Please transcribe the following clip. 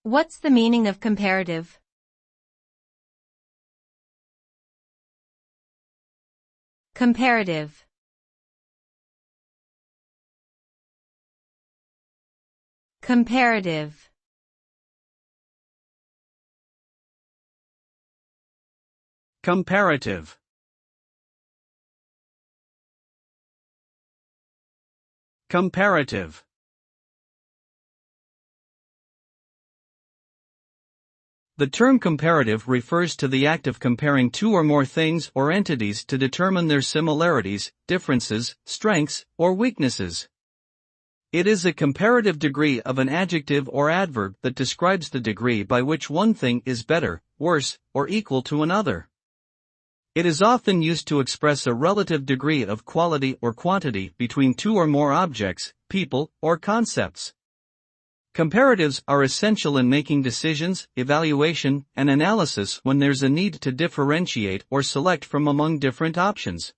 What's the meaning of comparative? Comparative. Comparative. Comparative. Comparative. The term comparative refers to the act of comparing two or more things or entities to determine their similarities, differences, strengths, or weaknesses. It is a comparative degree of an adjective or adverb that describes the degree by which one thing is better, worse, or equal to another. It is often used to express a relative degree of quality or quantity between two or more objects, people, or concepts. Comparatives are essential in making decisions, evaluation, and analysis when there's a need to differentiate or select from among different options.